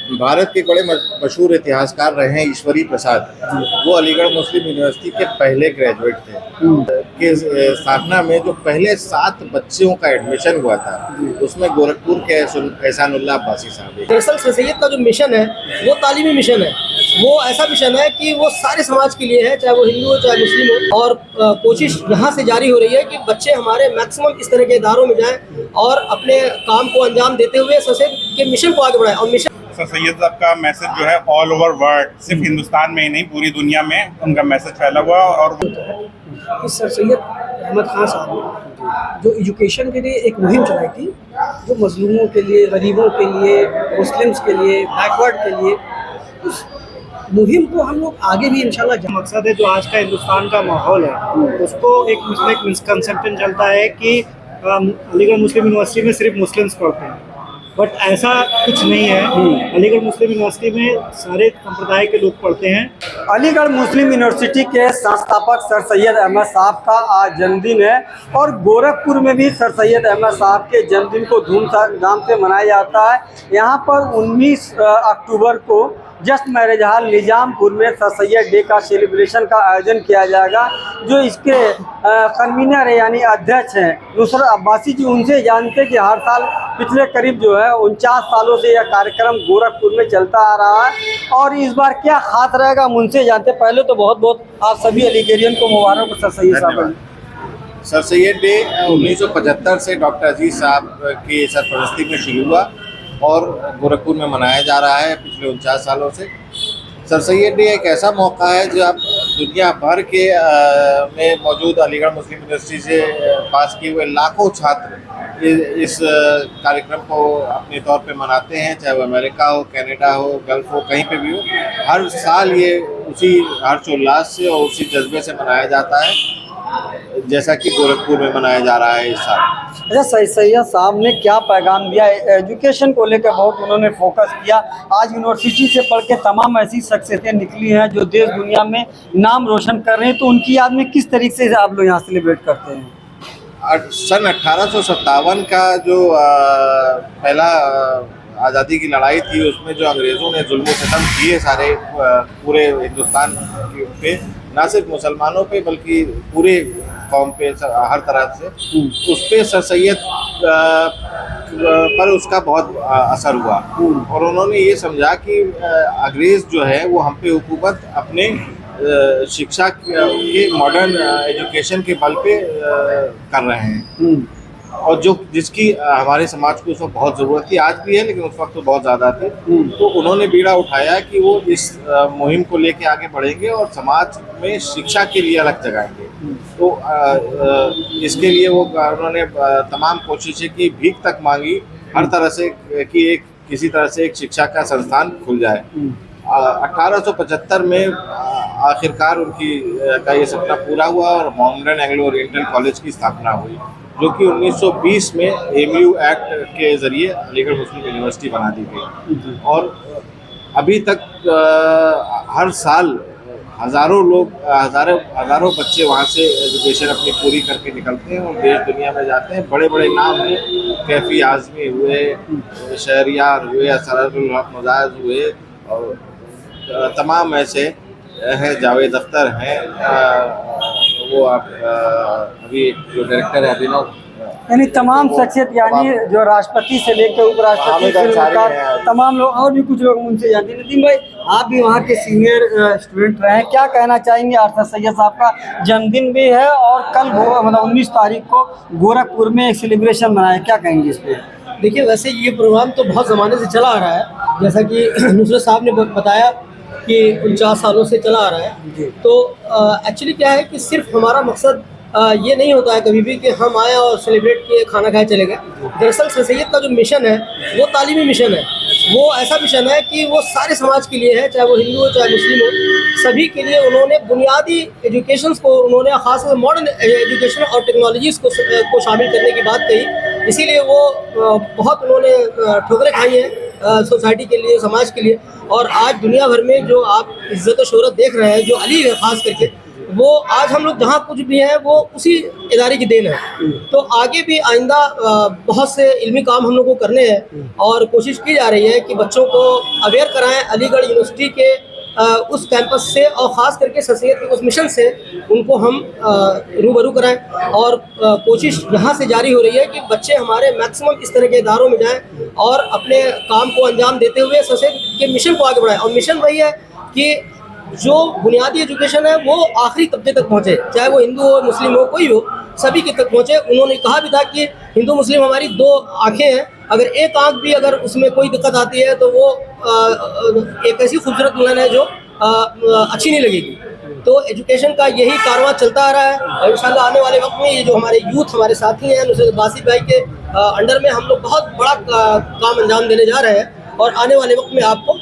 भारत के बड़े मशहूर इतिहासकार रहे हैं ईश्वरी प्रसाद। वो अलीगढ़ मुस्लिम यूनिवर्सिटी के पहले ग्रेजुएट थे। के स्थापना में जो पहले 7 बच्चों का एडमिशन हुआ था उसमें गोरखपुर के एहसानुल्लाह अब्बासी साहब। दरअसल सर सैयद का जो मिशन है वो तालीमी मिशन है। वो ऐसा मिशन है कि वो सारे समाज के लिए है, चाहे वो हिंदू हो चाहे मुस्लिम हो। और कोशिश यहाँ से जारी हो रही है कि बच्चे हमारे मैक्सिमम इस तरह के इदारों में जाएं और अपने काम को अंजाम देते हुए सर सैयद के मिशन को आगे बढ़ाएं। और मिशन सर सैयद साहब का मैसेज जो है ऑल ओवर वर्ल्ड, सिर्फ हिंदुस्तान में ही नहीं पूरी दुनिया में उनका मैसेज फैला हुआ। और सर सैयद अहमद खान साहब ने जो एजुकेशन के लिए एक मुहिम चलाई थी, जो मजलूमों के लिए, गरीबों के लिए, मुस्लिम्स के लिए, बैकवर्ड के लिए, उस मुहिम को हम लोग आगे भी इंशाल्लाह। जो मकसद है, जो आज का हिंदुस्तान का माहौल है, उसको एक मिसकंसेप्शन चलता है कि अलीगढ़ मुस्लिम यूनिवर्सिटी में सिर्फ मुस्लिम्स पढ़ते हैं, बट ऐसा कुछ नहीं है। अलीगढ़ मुस्लिम यूनिवर्सिटी में सारे संप्रदाय के लोग पढ़ते हैं। अलीगढ़ मुस्लिम यूनिवर्सिटी के संस्थापक सर सैयद अहमद साहब का आज जन्मदिन है और गोरखपुर में भी सर सैयद अहमद साहब के जन्मदिन को धूमधाम से मनाया जाता है। यहाँ पर 19 अक्टूबर को जस्ट मैरिज हॉल निजामपुर में सर सैयद डे का सेलिब्रेशन का आयोजन किया जाएगा। जो इसके कन्वीनर है यानी अध्यक्ष हैं नुसरत अब्बासी जी, उनसे जानते कि हर साल पिछले करीब जो है 49 सालों से यह कार्यक्रम गोरखपुर में चलता आ रहा है और इस बार क्या खास रहेगा हम उनसे जानते। पहले तो बहुत बहुत आप सभी अलीगढ़ियन को मुबारक सर सैयद साहब। सर सैयद डे 1975 से डॉक्टर अजीज साहब की सरपरस्ती में शुरू हुआ और गोरखपुर में मनाया जा रहा है पिछले 49 सालों से। सर सैयद डे एक ऐसा मौका है जो आप दुनिया भर के में मौजूद अलीगढ़ मुस्लिम यूनिवर्सिटी से पास किए हुए लाखों छात्र इस कार्यक्रम को अपने तौर पे मनाते हैं, चाहे वो अमेरिका हो, कनाडा हो, गल्फ हो, कहीं पे भी हो। हर साल ये उसी हर्षोल्लास से और उसी जज्बे से मनाया जाता है जैसा कि गोरखपुर में मनाया जा रहा है इस साल। अच्छा, सर सैयद साहब ने क्या पैगाम दिया? एजुकेशन को लेकर बहुत उन्होंने फोकस किया। आज यूनिवर्सिटी से पढ़ के तमाम ऐसी शख्सियतें निकली हैं जो देश दुनिया में नाम रोशन कर रहे हैं, तो उनकी याद में किस तरीके से आप लोग यहाँ सेलिब्रेट करते हैं? सन 1857 का जो पहला आज़ादी की लड़ाई थी उसमें जो अंग्रेज़ों ने जुल्म सितम किए सारे पूरे हिंदुस्तान पे, ना सिर्फ मुसलमानों पे बल्कि पूरे कौम पे हर तरह से, उस पे सर सैयद पर उसका बहुत असर हुआ और उन्होंने ये समझा कि अंग्रेज़ जो है वो हम पे हुकूमत अपने शिक्षा के मॉडर्न एजुकेशन के बल पे कर रहे हैं और जो जिसकी हमारे समाज को उस वक्त बहुत ज़रूरत थी, आज भी है लेकिन उस वक्त तो बहुत ज़्यादा थी। तो उन्होंने बीड़ा उठाया कि वो इस मुहिम को लेके आगे बढ़ेंगे और समाज में शिक्षा के लिए अलग जगाएंगे। तो इसके लिए वो उन्होंने तमाम कोशिशें की, भीख तक मांगी हर तरह से कि किसी तरह से एक शिक्षा का संस्थान खुल जाए। 1875 में आखिरकार उनकी का ये सपना पूरा हुआ और मॉडर्न एंग्लो ओरिएंटल कॉलेज की स्थापना हुई, जो कि 1920 में एमयू एक्ट के ज़रिए अलीगढ़ मुस्लिम यूनिवर्सिटी बना दी गई। और अभी तक हर साल हज़ारों बच्चे वहाँ से एजुकेशन अपनी पूरी करके निकलते हैं और देश दुनिया में जाते हैं। बड़े बड़े नाम हैं, कैफी आज़मी हुए, शहरियार हुए, असरारुल हक मुजाहिद हुए और तमाम ऐसे हैं, जावेद अख्तर हैं, वो आप अभी जो डायरेक्टर है अभिनव, यानी तमाम शख्सियत, यानी जो राष्ट्रपति से लेकर उपराष्ट्रपति से तमाम लोग और भी कुछ लोग उनसे जानते हैं। नदीम भाई, आप भी वहाँ के सीनियर स्टूडेंट रहे हैं, क्या कहना चाहेंगे? सर सैयद साहब का जन्मदिन भी है और कल मतलब 19 तारीख को गोरखपुर में एक सेलिब्रेशन मनाया, क्या कहेंगे इस पर? देखिए, वैसे ये प्रोग्राम तो बहुत ज़माने से चला आ रहा है, जैसा कि नुसरत साहब ने बताया कि 49 सालों से चला आ रहा है। तो एक्चुअली क्या है कि सिर्फ हमारा मकसद ये नहीं होता है कभी भी कि हम आए और सेलिब्रेट किए, खाना खाए, चले गए। दरअसल सर सैयद का जो मिशन है वो तालीमी मिशन है। वो ऐसा मिशन है कि वो सारे समाज के लिए है, चाहे वो हिंदू हो चाहे मुस्लिम हो, सभी के लिए उन्होंने बुनियादी एजुकेशन को, उन्होंने खासकर मॉडर्न एजुकेशन और टेक्नोलॉजीज़ को शामिल करने की बात कही। इसीलिए वो बहुत उन्होंने ठोकरें खाई हैं सोसाइटी के लिए, समाज के लिए। और आज दुनिया भर में जो आप इज़्ज़त और शोहरत देख रहे हैं, जो अली है ख़ास करके, वो आज हम लोग जहाँ कुछ भी हैं वो उसी इदारे की देन है। तो आगे भी आइंदा बहुत से इल्मी काम हम लोग को करने हैं और कोशिश की जा रही है कि बच्चों को अवेयर कराएं अलीगढ़ यूनिवर्सिटी के उस कैंपस से और ख़ास करके सर सैयद के उस मिशन से उनको हम रूबरू कराएं। और कोशिश यहाँ से जारी हो रही है कि बच्चे हमारे मैक्सिमम इस तरह के इदारों में जाएं और अपने काम को अंजाम देते हुए सर सैयद के मिशन को आगे बढ़ाएं। और मिशन वही है कि जो बुनियादी एजुकेशन है वो आखिरी तबके तक पहुँचे, चाहे वो हिंदू हो मुस्लिम हो कोई हो, सभी के तक पहुँचे। उन्होंने कहा भी था कि हिंदू मुस्लिम हमारी दो आँखें हैं, अगर एक आँख भी अगर उसमें कोई दिक्कत आती है तो वो एक ऐसी खूबसूरत दुल्हन है जो अच्छी नहीं लगेगी। तो एजुकेशन का यही कारवां चलता आ रहा है और इंशाल्लाह आने वाले वक्त में ये जो हमारे यूथ हमारे साथी हैं नुसरत बासित भाई के अंडर में हम लोग बहुत बड़ा काम अंजाम देने जा रहे हैं और आने वाले वक्त में आपको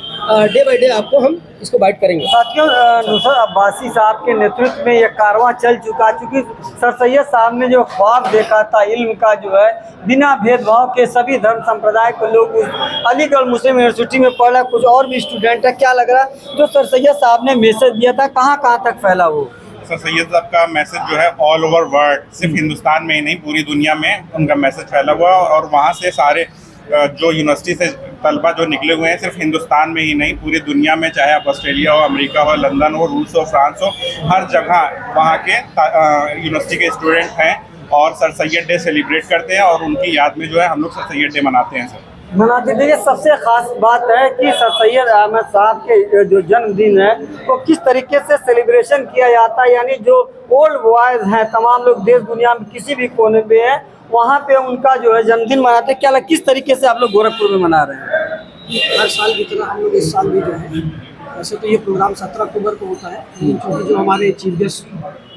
डे बाई डे आपको हम इसको बाइट करेंगे। साथियों, नुसरत अब्बासी साहब के नेतृत्व में यह कारवां चल चुका, चूँकि सर सैयद साहब ने जो ख्वाब देखा था इल्म का, जो है बिना भेदभाव के सभी धर्म संप्रदाय के लोग उस अलीगढ़ मुस्लिम यूनिवर्सिटी में पढ़ रहे। कुछ और भी स्टूडेंट है, क्या लग रहा है जो सर सैयद साहब ने मैसेज दिया था कहाँ कहाँ तक फैला वो? सर सैयद साहब का मैसेज जो है ऑल ओवर वर्ल्ड, सिर्फ हिंदुस्तान में ही नहीं पूरी दुनिया में उनका मैसेज फैला हुआ है। और वहाँ से सारे जो यूनिवर्सिटी से तलबा जो निकले हुए हैं सिर्फ हिंदुस्तान में ही नहीं पूरी दुनिया में, चाहे आप ऑस्ट्रेलिया हो, अमेरिका हो, लंदन हो, रूस हो, फ्रांस हो, हर जगह वहाँ के यूनिवर्सिटी के स्टूडेंट हैं और सर सैयद डे सेलिब्रेट करते हैं और उनकी याद में जो है हम लोग सर सैयद डे मनाते हैं। सर मनाते देखिए, सबसे खास बात है कि सर सैयद अहमद साहब के जो जन्मदिन है वो किस तरीके से सेलिब्रेशन किया जाता है, यानी जो ओल्ड बॉयज़ हैं तमाम लोग देश दुनिया में किसी भी कोने में हैं वहाँ पे उनका जो है जन्मदिन मनाते हैं। क्या किस तरीके से आप लोग गोरखपुर में मना रहे हैं? हर साल की तरह हम लोग इस साल भी जो है, वैसे तो ये प्रोग्राम 17 अक्टूबर को होता है, क्योंकि जो हमारे chief guest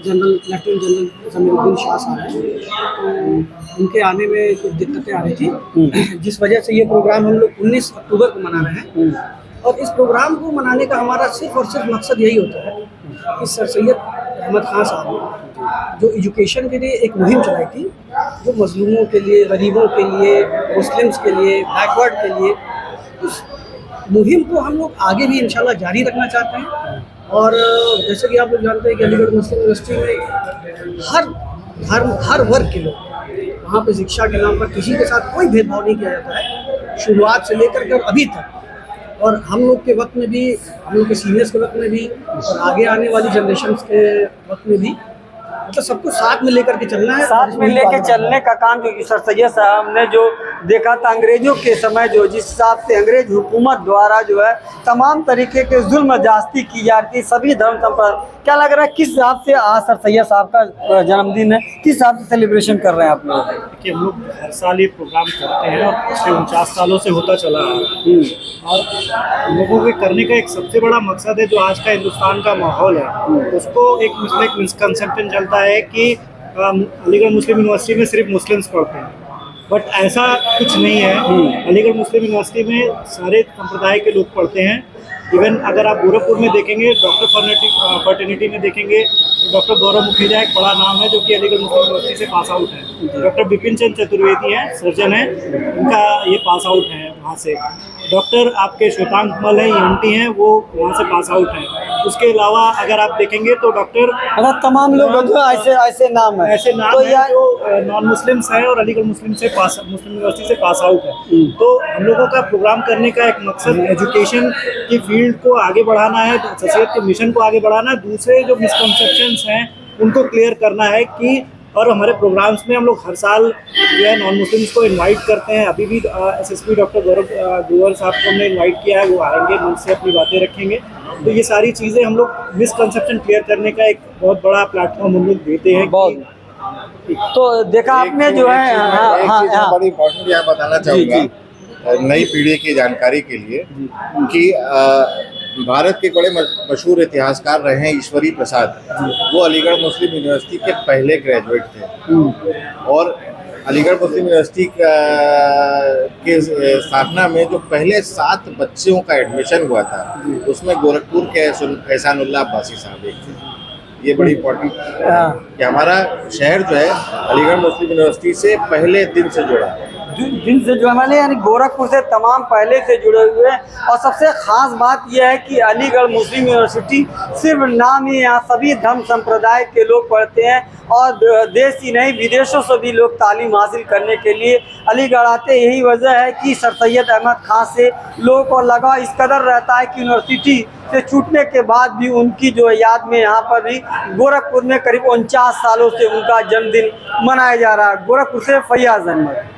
general lieutenant general Zameeruddin Shah साहब हैं तो उनके आने में कुछ दिक्कतें आ रही थी, जिस वजह से ये प्रोग्राम हम लोग 19 अक्टूबर को मना रहे हैं। और इस प्रोग्राम को मनाने का हमारा सिर्फ और सिर्फ मकसद यही होता है कि सर सैयद अहमद खान साहब ने जो एजुकेशन के लिए एक मुहिम चलाई थी, जो मजलूमों के लिए, गरीबों के लिए, मुस्लिम्स के लिए, बैकवर्ड के लिए, उस मुहिम को हम लोग आगे भी इंशाल्लाह जारी रखना चाहते हैं। और जैसे कि आप लोग जानते हैं कि अलीगढ़ मुस्लिम यूनिवर्सिटी में हर धर्म हर वर्ग के लोग, वहाँ पे शिक्षा के नाम पर किसी के साथ कोई भेदभाव नहीं किया जाता है, शुरुआत से लेकर कर अभी तक। और हम लोग के वक्त में भी, हम लोग के सीनियर्स के वक्त में भी और आगे आने वाली जनरेशन के वक्त में भी, मतलब सबको साथ में लेकर के चलना है, साथ में लेकर चलने का काम जो सर सैयद साहब ने जो देखा था अंग्रेजों के समय, जो जिस हिसाब से अंग्रेज हुकूमत द्वारा जो है तमाम तरीके के जुल्म जास्ती की जाती सभी धर्म संप्रदाय, क्या लग रहा है किस हिसाब से आज सर सैयद साहब का जन्मदिन है, किस हिसाब से सेलिब्रेशन कर रहे हैं आप लोग? कि हम लोग हर साल ये प्रोग्राम करते हैं और पिछले 49 सालों से होता चला आ रहा है। और लोगों के करने का एक सबसे बड़ा मकसद है, जो आज का हिंदुस्तान का माहौल है उसको एक मिसकंसेप्शन चलता है कि अलीगढ़ मुस्लिम यूनिवर्सिटी में सिर्फ मुस्लिम्स पढ़ते हैं, बट ऐसा कुछ नहीं है। अलीगढ़ मुस्लिम यूनिवर्सिटी में सारे संप्रदाय के लोग पढ़ते हैं। इवन अगर आप गोरखपुर में देखेंगे, डॉक्टर फर्टिनिटी में देखेंगे, डॉक्टर गौरव मुखीजा एक बड़ा नाम है जो कि अलीगढ़ मुस्लिम यूनिवर्सिटी से पास आउट है। डॉक्टर बिपिन चंद्र चतुर्वेदी हैं, सर्जन हैं, उनका ये पास आउट है वहाँ से। डॉक्टर आपके श्वेतांग कमल हैं, ENT हैं, वो वहाँ से पास आउट हैं। उसके अलावा अगर आप देखेंगे तो डॉक्टर तमाम लोग ऐसे नाम है, ऐसे नाम तो है जो नॉन मुस्लिम्स हैं और अलीगढ़ मुस्लिम यूनिवर्सिटी से पास आउट है। तो हम लोगों का प्रोग्राम करने का एक मकसद एजुकेशन की फील्ड को आगे बढ़ाना है, सर सैयद के मिशन को आगे बढ़ाना है, दूसरे जो मिसकंसेप्शंस हैं उनको क्लियर करना है कि। और हमारे प्रोग्राम्स में हम लोग हर साल जो है नॉन मुस्लिम्स को इनवाइट करते हैं। अभी भी SSP डॉक्टर गौरव ग्रोवर साहब को हमने इनवाइट किया है, वो आएंगे, उनसे अपनी बातें रखेंगे। तो ये सारी चीज़ें हम लोग मिसकंसेप्शन क्लियर करने का एक बहुत बड़ा प्लेटफॉर्म हम लोग देते हैं। तो देखा आपने जो है, हाँ बड़ी इम्पोर्टेंट यहाँ बताना चाहूँगा नई पीढ़ी की जानकारी के लिए कि भारत के बड़े मशहूर इतिहासकार रहे हैं ईश्वरी प्रसाद, वो अलीगढ़ मुस्लिम यूनिवर्सिटी के पहले ग्रेजुएट थे। और अलीगढ़ मुस्लिम यूनिवर्सिटी के स्थापना में जो पहले 7 बच्चों का एडमिशन हुआ था उसमें गोरखपुर के एहसानुल्लाह अब्बासी साहब एक थे। ये बड़ी इम्पोर्टेंट कि हमारा शहर जो है अलीगढ़ मुस्लिम यूनिवर्सिटी से पहले दिन से जुड़ा है। दिन से जो हमारे यानी गोरखपुर से तमाम पहले से जुड़े हुए हैं। और सबसे ख़ास बात यह है कि अलीगढ़ मुस्लिम यूनिवर्सिटी सिर्फ नाम ही, यहाँ सभी धर्म संप्रदाय के लोग पढ़ते हैं और देश ही नहीं विदेशों से भी लोग तालीम हासिल करने के लिए अलीगढ़ आते हैं। यही वजह है कि सर सैयद अहमद खान से लोगों को लगाव इस कदर रहता है कि यूनिवर्सिटी से छूटने के बाद भी उनकी जो याद में यहाँ पर भी गोरखपुर में करीब 49 सालों से उनका जन्मदिन मनाया जा रहा है। गोरखपुर से फैयाज अहमद।